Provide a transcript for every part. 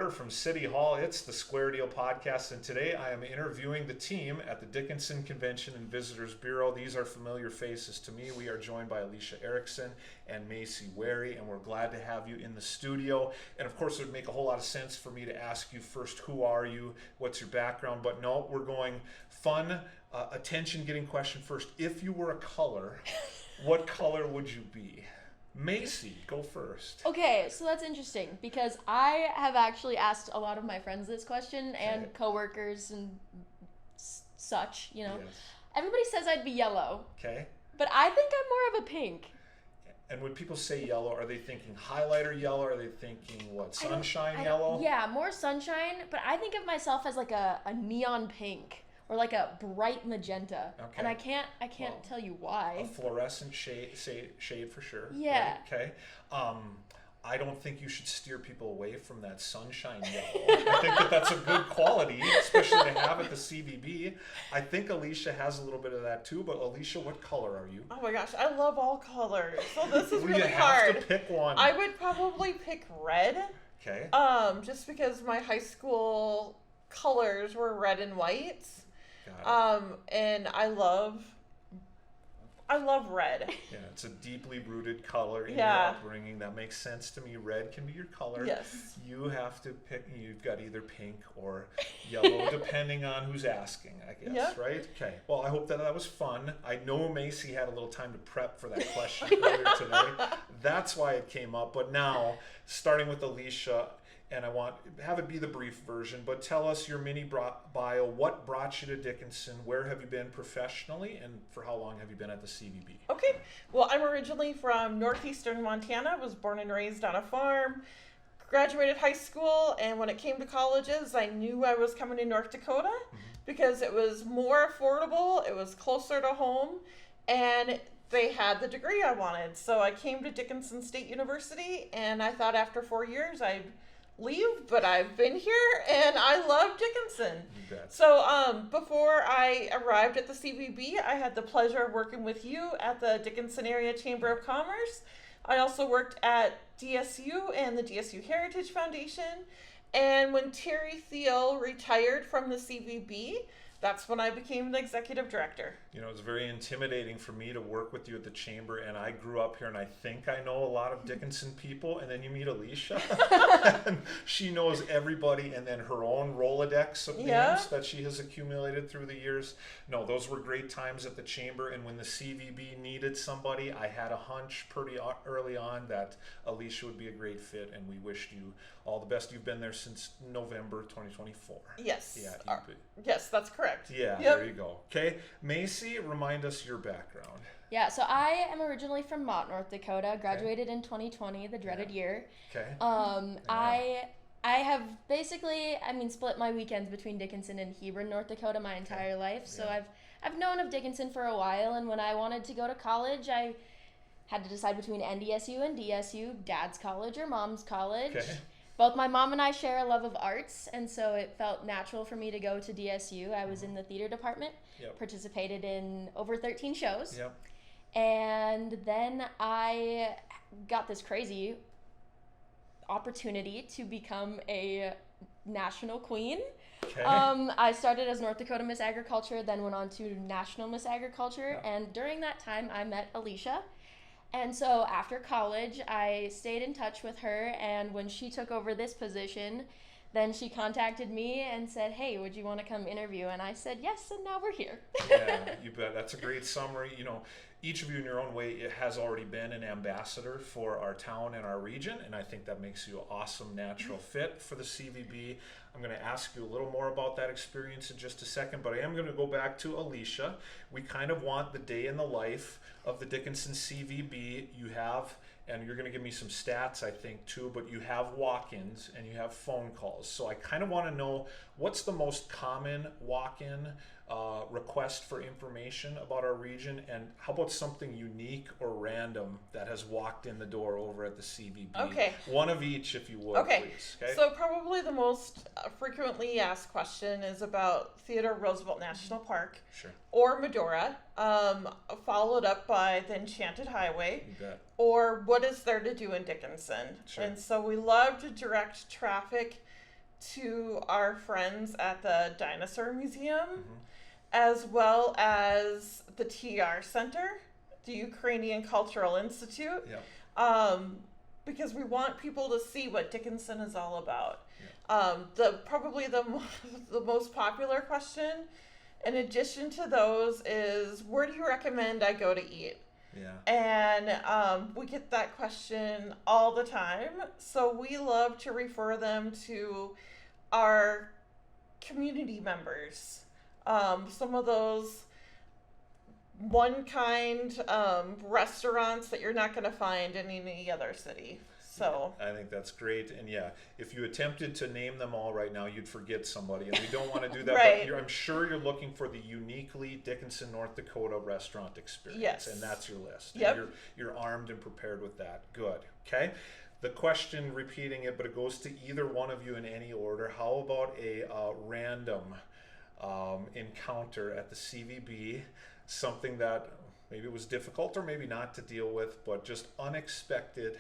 reporter from City Hall. It's the Square Deal Podcast, and today I am interviewing the team at the Dickinson Convention and Visitors Bureau. These are familiar faces to me. We are joined by Alicia Erickson and Maci, Wehri, and we're glad to have you in the studio. And of course, it would make a whole lot of sense for me to ask you first, who are you? What's your background? But no, we're going fun, attention-getting question first. If you were a color, what color would you be? Maci, go first. Okay, so that's interesting because I have actually asked a lot of my friends this question and coworkers and such, you know. Yes. Everybody says I'd be yellow. Okay. But I think I'm more of a pink. And when people say yellow, are they thinking highlighter yellow? Are they thinking what, sunshine yellow? Yeah, more sunshine, but I think of myself as like a neon pink. Or like a bright magenta, and I can't tell you why. A fluorescent shade for sure. Yeah. Right? Okay. I don't think you should steer people away from that sunshine yellow. I think that's a good quality, especially to have at the CVB. I think Alicia has a little bit of that too. But Alicia, what color are you? Oh my gosh, I love all colors. So this is really you hard. have to pick one. I would probably pick red. Okay. Just because my high school colors were red and white. And I love red. Yeah, it's a deeply rooted color in your upbringing. That makes sense to me. Red can be your color. Yes. You have to pick. You've got either pink or yellow, depending on who's asking, I guess. Yep. Right? Okay. Well, I hope that was fun. I know Maci had a little time to prep for that question earlier today. That's why it came up. But now, starting with Alicia. And I want have it be the brief version, but tell us your mini bio. What brought you to Dickinson? Where have you been professionally, and for how long have you been at the CVB? Okay, well, I'm originally from northeastern Montana. Was born and raised on a farm. Graduated high school, and when it came to colleges, I knew I was coming to North Dakota because it was more affordable. It was closer to home, and they had the degree I wanted. So I came to Dickinson State University, and I thought after 4 years I'd leave, but I've been here and I love Dickinson. So before I arrived at the CVB, I had the pleasure of working with you at the Dickinson Area Chamber of Commerce. I also worked at DSU and the DSU Heritage Foundation. And when Terry Thiel retired from the CVB, that's when I became the executive director. You know, it's very intimidating for me to work with you at the chamber, and I grew up here, and I think I know a lot of Dickinson people, and then you meet Alicia, and she knows everybody, and then her own Rolodex of names that she has accumulated through the years. No, those were great times at the chamber, and when the CVB needed somebody, I had a hunch pretty early on that Alicia would be a great fit, and we wished you all the best. You've been there since November 2024. Yes. Yeah. Yes, that's correct. Yeah, there you go. Okay, Maci, remind us your background. Yeah, so I am originally from Mott, North Dakota. Graduated in 2020, the dreaded year. Okay. I have basically, split my weekends between Dickinson and Hebron, North Dakota, my entire life. So I've known of Dickinson for a while, and when I wanted to go to college, I had to decide between NDSU and DSU, dad's college or mom's college. Okay. Both my mom and I share a love of arts, and so it felt natural for me to go to DSU. I was in the theater department, participated in over 13 shows, and then I got this crazy opportunity to become a national queen. Okay. I started as North Dakota Miss Agriculture, then went on to National Miss Agriculture, and during that time I met Alicia. And so after college, I stayed in touch with her, and when she took over this position, then she contacted me and said, hey, would you want to come interview? And I said, yes, and now we're here. Yeah, you bet. That's a great summary. You know, each of you in your own way has already been an ambassador for our town and our region, and I think that makes you an awesome natural fit for the CVB. I'm going to ask you a little more about that experience in just a second, but I am going to go back to Alicia. We kind of want the day in the life of the Dickinson CVB. You have, and you're going to give me some stats, I think, too, but you have walk-ins and you have phone calls. So I kind of want to know, what's the most common walk-in request for information about our region, and how about something unique or random that has walked in the door over at the CVB? Okay. One of each, if you would, please. Okay. So probably the most frequently asked question is about Theodore Roosevelt National Park, or Medora, followed up by the Enchanted Highway, or what is there to do in Dickinson. And so we love to direct traffic to our friends at the Dinosaur Museum, as well as the TR Center, the Ukrainian Cultural Institute, because we want people to see what Dickinson is all about. Probably the most popular question, in addition to those, is where do you recommend I go to eat? And we get that question all the time, so we love to refer them to our community members. Some of those one-kind restaurants that you're not going to find in any other city. So I think that's great. And yeah, if you attempted to name them all right now, you'd forget somebody, and we don't want to do that. Right. But I'm sure you're looking for the uniquely Dickinson, North Dakota restaurant experience. Yes. And that's your list. Yep. And you're armed and prepared with that. Good. Okay. The question, repeating it, but it goes to either one of you in any order. How about a random encounter at the CVB? Something that maybe was difficult or maybe not to deal with, but just unexpected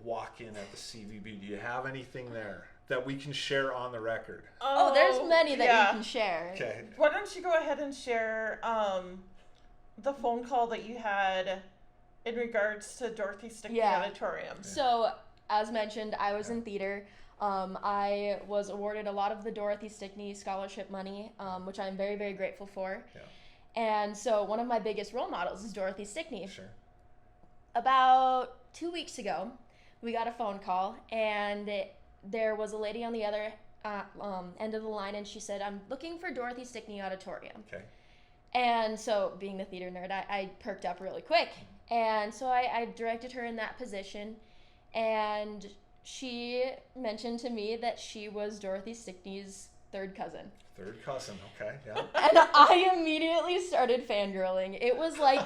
walk-in at the CVB. Do you have anything there that we can share on the record? Oh, there's many that you can share. Okay. Why don't you go ahead and share the phone call that you had in regards to Dorothy Stickney Auditorium? So, as mentioned, I was in theater. I was awarded a lot of the Dorothy Stickney scholarship money, which I'm very, very grateful for. Yeah. And so one of my biggest role models is Dorothy Stickney. Sure. About 2 weeks ago, we got a phone call, and there was a lady on the other end of the line, and she said, "I'm looking for Dorothy Stickney Auditorium." Okay. And so, being the theater nerd, I perked up really quick. And so I directed her in that position, and she mentioned to me that she was Dorothy Stickney's third cousin. Third cousin, okay, yeah. And I immediately started fangirling. It was like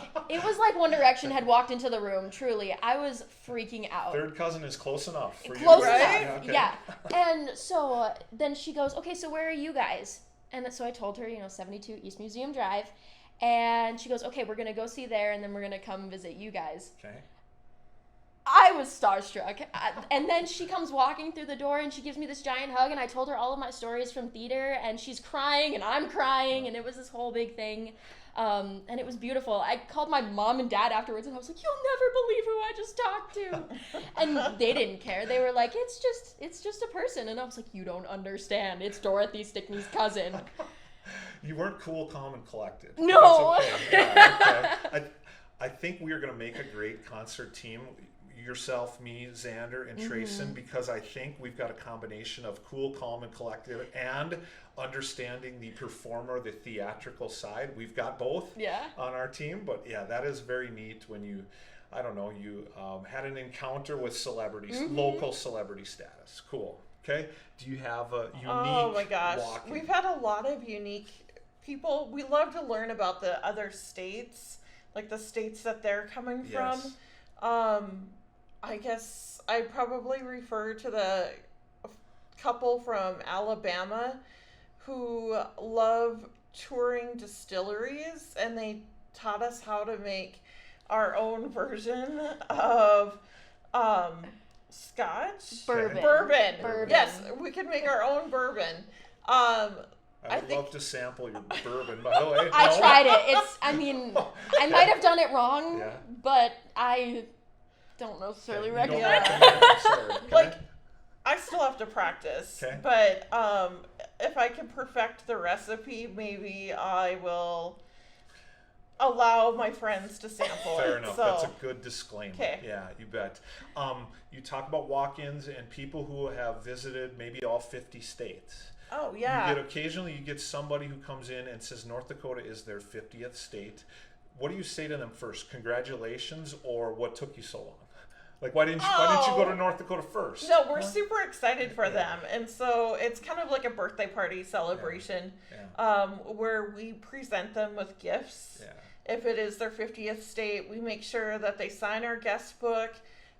One Direction had walked into the room, truly. I was freaking out. Third cousin is close enough for you. Close to enough, okay. yeah. And so then she goes, "Okay, so where are you guys?" And so I told her, 72 East Museum Drive. And she goes, "Okay, we're going to go see there, and then we're going to come visit you guys." Okay. I was starstruck. And then she comes walking through the door, and she gives me this giant hug, and I told her all of my stories from theater, and she's crying, and I'm crying, and it was this whole big thing. And it was beautiful. I called my mom and dad afterwards, and I was like, "You'll never believe who I just talked to." And they didn't care. They were like, it's just a person. And I was like, "You don't understand. It's Dorothy Stickney's cousin." You weren't cool, calm, and collected. No. That's okay. Yeah, okay. I think we are going to make a great concert team. Yourself, me, Xander, and Trayson, because I think we've got a combination of cool, calm, and collected, and understanding the performer, the theatrical side. We've got both on our team, but yeah, that is very neat when you, I don't know, you had an encounter with celebrities, local celebrity status. Cool. Okay. Do you have a unique Oh my gosh. walk-in? We've had a lot of unique people. We love to learn about the other states, like the states that they're coming Yes. from. I guess I probably refer to the couple from Alabama who love touring distilleries, and they taught us how to make our own version of scotch. Bourbon. Yes, we can make our own bourbon. I would love to sample your bourbon, by the way. I tried it. I might have done it wrong, but I don't necessarily recommend it. Like, I still have to practice, but if I can perfect the recipe, maybe I will allow my friends to sample it. Fair enough. So, that's a good disclaimer. Okay. Yeah, you bet. You talk about walk-ins and people who have visited maybe all 50 states. Oh, yeah. Occasionally you get somebody who comes in and says North Dakota is their 50th state. What do you say to them first? Congratulations, or what took you so long? Like, why didn't you go to North Dakota first? No, we're super excited for them. And so it's kind of like a birthday party celebration where we present them with gifts. Yeah. If it is their 50th state, we make sure that they sign our guest book,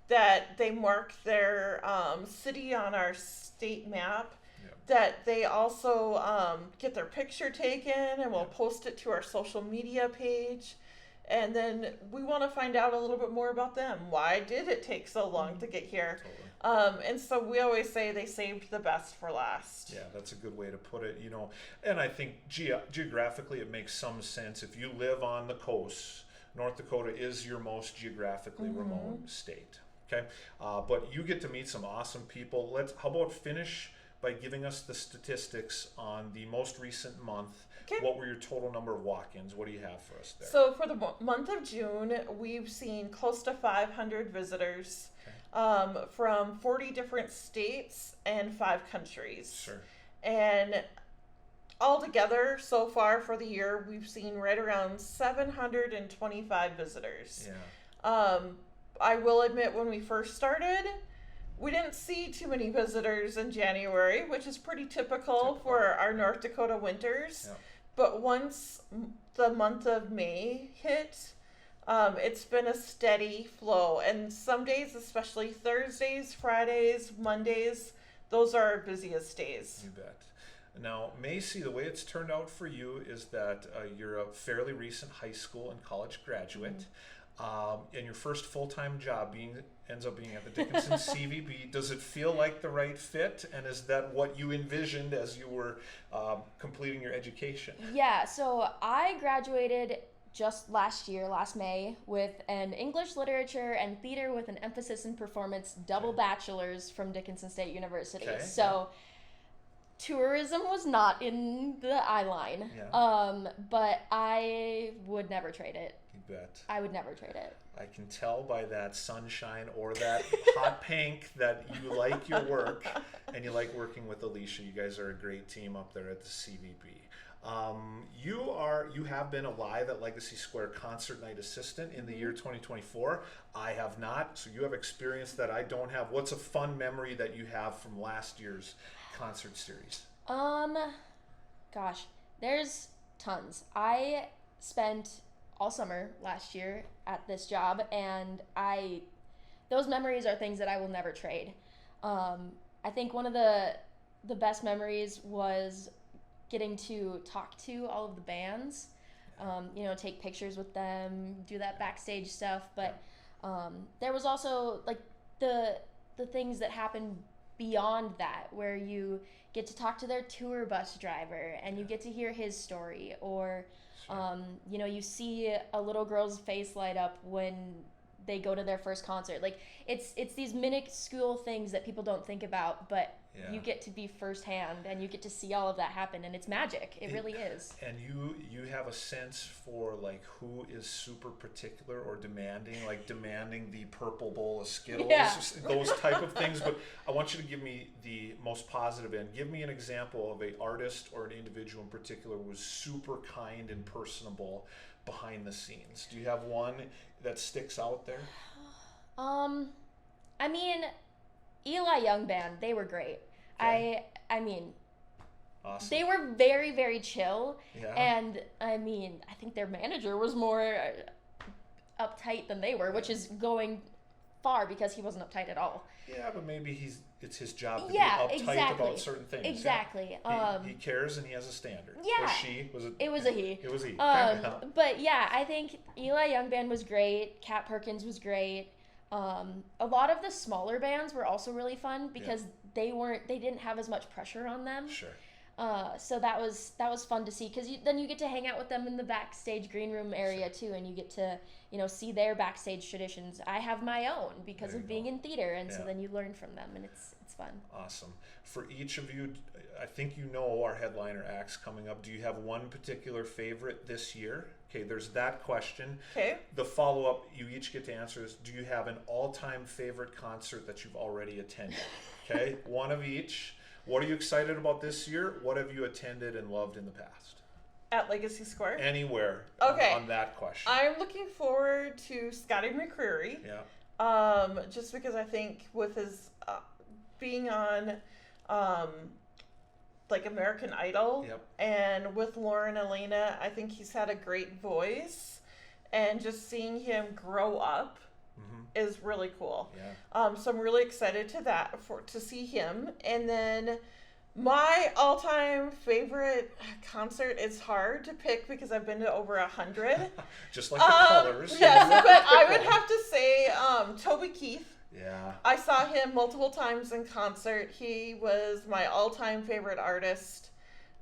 that they mark their city on our state map, that they also get their picture taken, and we'll post it to our social media page. And then we want to find out a little bit more about them. Why did it take so long to get here? And so we always say they saved the best for last. Yeah, that's a good way to put it, you know. And I think geographically it makes some sense. If you live on the coast, North Dakota is your most geographically remote state. Okay, but you get to meet some awesome people. How about finish by giving us the statistics on the most recent month. Okay. What were your total number of walk-ins? What do you have for us there? So for the month of June, we've seen close to 500 visitors from 40 different states and 5 countries. Sure. And altogether, so far for the year, we've seen right around 725 visitors. Yeah. I will admit, when we first started, we didn't see too many visitors in January, which is pretty typical for our North Dakota winters. Yeah. But once the month of May hit, it's been a steady flow. And some days, especially Thursdays, Fridays, Mondays, those are our busiest days. You bet. Now, Maci, the way it's turned out for you is that you're a fairly recent high school and college graduate. And your first full-time job ends up being at the Dickinson CVB. Does it feel like the right fit? And is that what you envisioned as you were completing your education? Yeah, so I graduated just last May, with an English literature and theater with an emphasis in performance, double bachelor's from Dickinson State University. Okay, so tourism was not in the eye line, but I would never trade it. You bet. I would never trade it. I can tell by that sunshine or that hot pink that you like your work and you like working with Alicia. You guys are a great team up there at the CVB. You have been a live at Legacy Square concert night assistant in the year 2024. I have not, so you have experience that I don't have. What's a fun memory that you have from last year's concert series? Gosh, there's tons. I spent all summer last year at this job, and those memories are things that I will never trade. I think one of the best memories was getting to talk to all of the bands, take pictures with them, do that backstage stuff. But there was also like the things that happen beyond that, where you get to talk to their tour bus driver and you get to hear his story, or you see a little girl's face light up when they go to their first concert. Like it's these minuscule things that people don't think about, but you get to be firsthand and you get to see all of that happen, and it's magic. It really is. And you have a sense for like who is super particular or demanding the purple bowl of Skittles, those type of things. But I want you to give me the most positive end. Give me an example of an artist or an individual in particular who was super kind and personable behind the scenes. Do you have one that sticks out there? I mean, Eli Young Band, they were great. Okay. I mean, Awesome. they were very, very chill. Yeah. And I think their manager was more uptight than they were, which is going far because he wasn't uptight at all. Yeah, but maybe it's his job to be uptight about certain things. Exactly. He cares and he has a standard. Yeah. Or she? It was a he. It was he. But yeah, I think Eli Young Band was great. Kat Perkins was great. A lot of the smaller bands were also really fun because they didn't have as much pressure on them. Sure. So that was fun to see, because then you get to hang out with them in the backstage green room area too, and you get to see their backstage traditions. I have my own because of being in theater, and so then you learn from them, and it's fun. Awesome. For each of you, I think you know our headliner acts coming up. Do you have one particular favorite this year? Okay, there's that question. Okay. The follow-up you each get to answer is, do you have an all-time favorite concert that you've already attended? Okay, one of each. What are you excited about this year? What have you attended and loved in the past? At Legacy Square? Anywhere on that question. I'm looking forward to Scotty McCreery. Yeah. Just because I think with his being on like American Idol, and with Lauren Elena, I think he's had a great voice, and just seeing him grow up is really cool. Yeah. So I'm really excited to see him. And then My all-time favorite concert is hard to pick because I've been to over 100. Just like the Colors. Yes, but I would have to say Toby Keith. Yeah. I saw him multiple times in concert. He was my all-time favorite artist.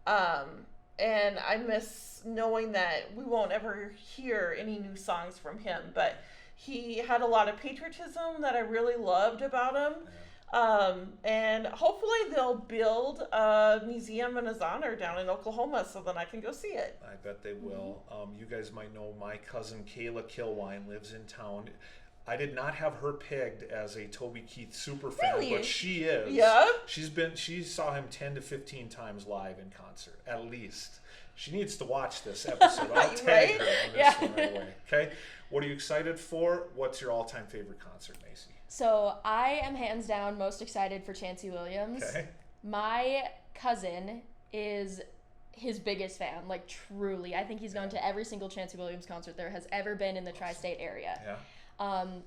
And I miss knowing that we won't ever hear any new songs from him. But he had a lot of patriotism that I really loved about him. Yeah. And hopefully they'll build a museum in his honor down in Oklahoma so then I can go see it. I bet they will. You guys might know my cousin Kayla Kilwine lives in town. I did not have her pegged as a Toby Keith super fan, Really? but she is. Yeah. She saw him 10 to 15 times live in concert, at least. She needs to watch this episode. I'll tag her on this one right away. Okay? What are you excited for? What's your all-time favorite concert, Maci? So I am hands down most excited for Chancey Williams. Okay. My cousin is his biggest fan, like truly. I think he's gone to every single Chancey Williams concert there has ever been in the tri-state area. Yeah.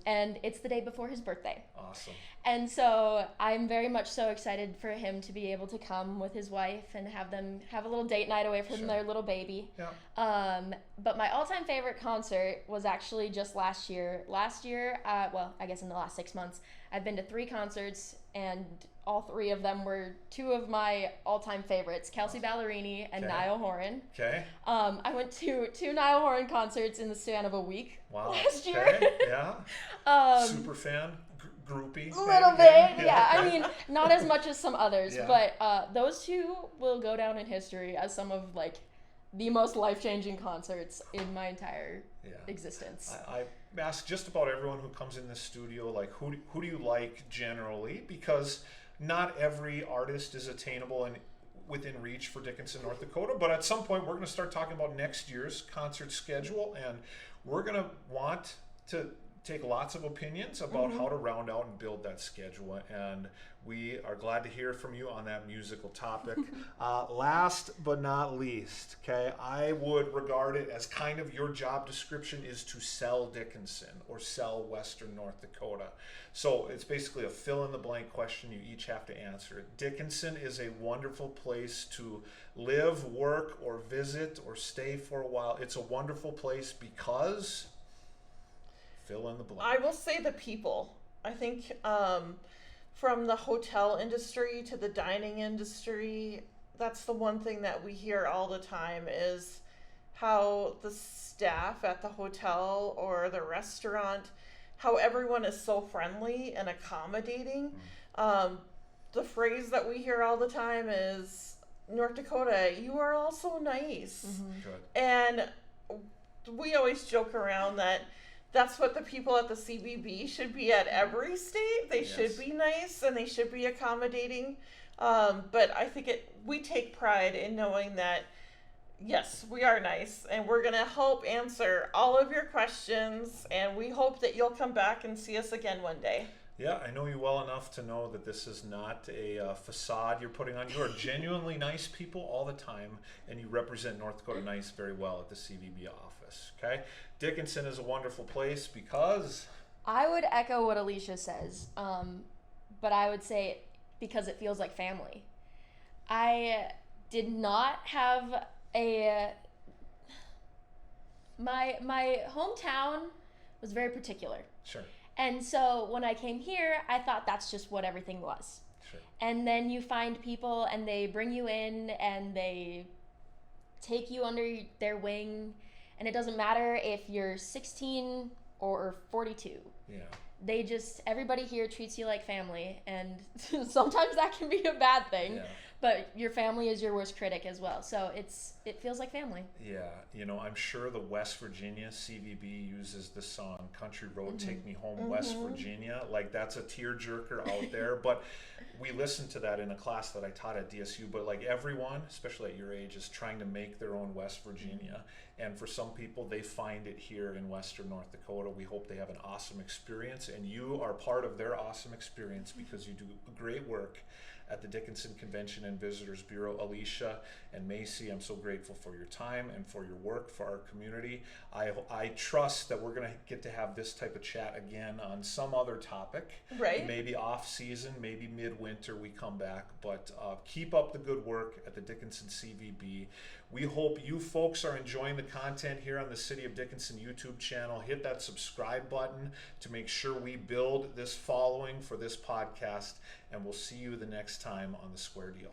And it's the day before his birthday. Awesome. And so I'm very much so excited for him to be able to come with his wife and have them have a little date night away from their little baby. Yeah. But my all-time favorite concert was actually just last year. Last year, well, I guess in the last 6 months, I've been to 3 concerts, and all 3 of them were 2 of my all-time favorites, Kelsey Ballerini and Niall Horan. Okay. I went to 2 Niall Horan concerts in the span of a week last year. Okay. Yeah. Super fan, groupie. A little bit, yeah. I mean, not as much as some others, Yeah. but those 2 will go down in history as some of like the most life-changing concerts in my entire existence. I ask just about everyone who comes in this studio, like, who do you like generally? Because not every artist is attainable and within reach for Dickinson, North Dakota. But at some point, we're going to start talking about next year's concert schedule, and we're going to want to take lots of opinions about how to round out and build that schedule, and we are glad to hear from you on that musical topic. Last but not least, okay, I would regard it as kind of your job description is to sell Dickinson or sell Western North Dakota. So it's basically a fill-in-the-blank question you each have to answer. Dickinson is a wonderful place to live, work, or visit, or stay for a while. It's a wonderful place because... fill in the blank. I will say the people. I think from the hotel industry to the dining industry, that's the one thing that we hear all the time is how the staff at the hotel or the restaurant, how everyone is so friendly and accommodating. The phrase that we hear all the time is, North Dakota, you are all so nice. Good. And we always joke around that that's what the people at the CVB should be at every state. They should be nice and they should be accommodating. But I think we take pride in knowing that, yes, we are nice and we're going to help answer all of your questions. And we hope that you'll come back and see us again one day. Yeah, I know you well enough to know that this is not a facade you're putting on. You are genuinely nice people all the time, and you represent North Dakota nice very well at the CVB office, okay? Dickinson is a wonderful place because... I would echo what Alicia says, but I would say because it feels like family. I did not have my hometown was very particular. Sure. And so when I came here, I thought that's just what everything was. Sure. And then you find people and they bring you in and they take you under their wing. And it doesn't matter if you're 16 or 42. Yeah. Everybody here treats you like family. And sometimes that can be a bad thing. Yeah. But your family is your worst critic as well. So it feels like family. Yeah, I'm sure the West Virginia CVB uses the song Country Road, Take Me Home, West Virginia. Like, that's a tearjerker out there. But we listened to that in a class that I taught at DSU. But like everyone, especially at your age, is trying to make their own West Virginia. And for some people, they find it here in Western North Dakota. We hope they have an awesome experience. And you are part of their awesome experience because you do great work at the Dickinson Convention and Visitors Bureau. Alicia and Maci, I'm so grateful for your time and for your work for our community. I trust that we're going to get to have this type of chat again on some other topic. Right. Maybe off season, maybe midwinter. winter we come back. But keep up the good work at the Dickinson CVB. We hope you folks are enjoying the content here on the City of Dickinson YouTube channel. Hit that subscribe button to make sure we build this following for this podcast, and we'll see you the next time on The Square Deal.